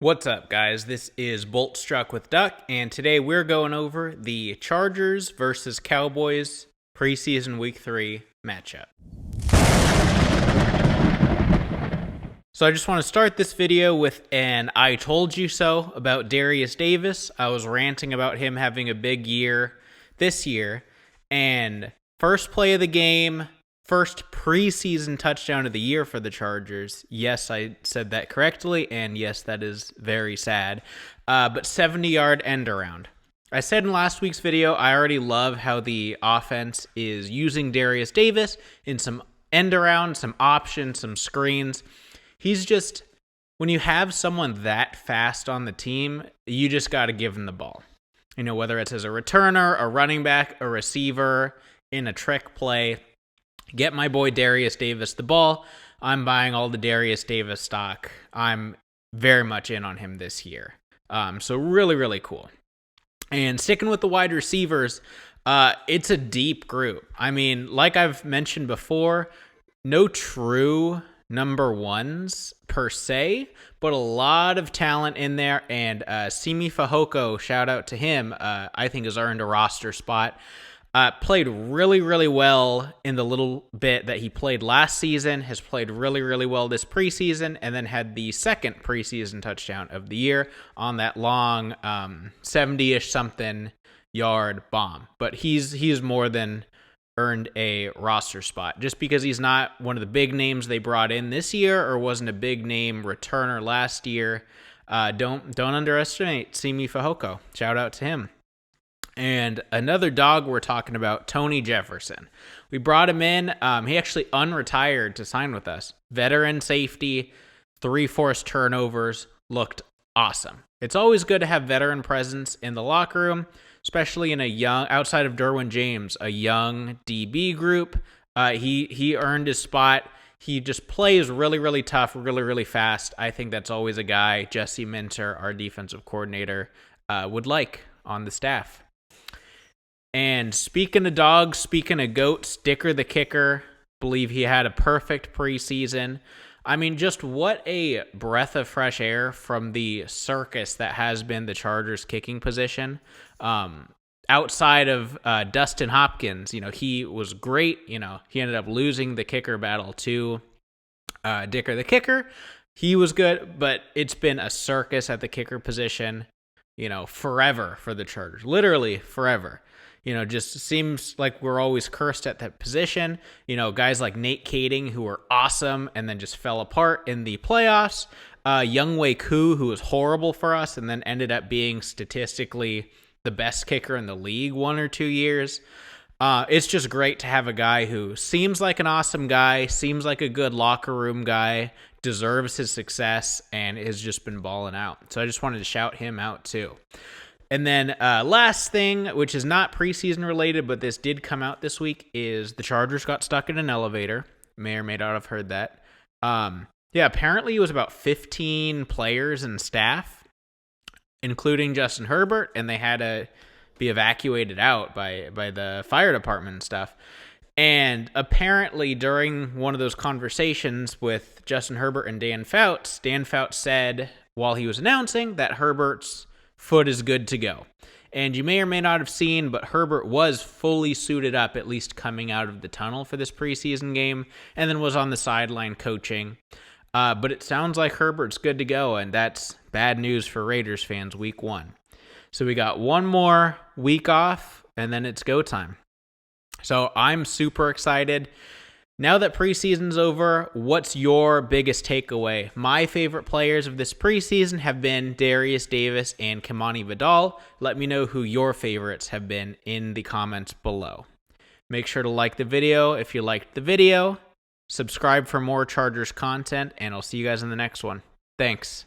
What's up, guys? This is Bolt Struck with Duck, and today we're going over the Chargers versus Cowboys preseason week 3 matchup. So I just want to start this video with an I told you so about Derius Davis. I was ranting about him having a big year this year, and first play of the game, first preseason touchdown of the year for the Chargers. Yes, I said that correctly, and yes, that is very sad. But 70-yard end around. I said in last week's video, I already love how the offense is using Derius Davis in some end around, some options, some screens. He's just, when you have someone that fast on the team, you just got to give him the ball. You know, whether it's as a returner, a running back, a receiver, in a trick play, get my boy Derius Davis the ball. I'm buying all the Derius Davis stock. I'm very much in on him this year. So really, really cool. And sticking with the wide receivers, it's a deep group. I mean, like I've mentioned before, no true number ones per se, but a lot of talent in there. And Simi Fehoko, shout out to him, I think has earned a roster spot. Played really, really well in the little bit that he played last season, has played really, really well this preseason, and then had the second preseason touchdown of the year on that long 70-ish something yard bomb. But he's more than earned a roster spot just because he's not one of the big names they brought in this year or wasn't a big name returner last year. Don't underestimate Simi Fehoko. Shout out to him. And another dog we're talking about, Tony Jefferson. We brought him in. He actually unretired to sign with us. Veteran safety, 3 forced turnovers, looked awesome. It's always good to have veteran presence in the locker room, especially in a young, outside of Derwin James, a young DB group. He earned his spot. He just plays really, really tough, really, really fast. I think that's always a guy Jesse Minter, our defensive coordinator, would like on the staff. And speaking of dogs, speaking of goats, Dicker the kicker, believe he had a perfect preseason. I mean, just what a breath of fresh air from the circus that has been the Chargers kicking position. Outside of Dustin Hopkins, he was great. He ended up losing the kicker battle to Dicker the kicker. He was good, but it's been a circus at the kicker position, forever for the Chargers. Literally forever. Just seems like we're always cursed at that position. Guys like Nate Kading, who were awesome and then just fell apart in the playoffs. Younghoe Koo, who was horrible for us and then ended up being statistically the best kicker in the league 1 or 2 years. It's just great to have a guy who seems like an awesome guy, seems like a good locker room guy, deserves his success, and has just been balling out. So I just wanted to shout him out too. And then last thing, which is not preseason related, but this did come out this week, is the Chargers got stuck in an elevator. May or may not have heard that. Apparently it was about 15 players and staff, including Justin Herbert, and they had to be evacuated out by the fire department and stuff. And apparently during one of those conversations with Justin Herbert and Dan Fouts said while he was announcing that Herbert's foot is good to go. And you may or may not have seen, but Herbert was fully suited up, at least coming out of the tunnel for this preseason game, and then was on the sideline coaching. But it sounds like Herbert's good to go, and that's bad news for Raiders fans week 1. So we got one more week off, and then it's go time. So I'm super excited. Now that preseason's over, what's your biggest takeaway? My favorite players of this preseason have been Derius Davis and Kimani Vidal. Let me know who your favorites have been in the comments below. Make sure to like the video if you liked the video. Subscribe for more Chargers content, and I'll see you guys in the next one. Thanks.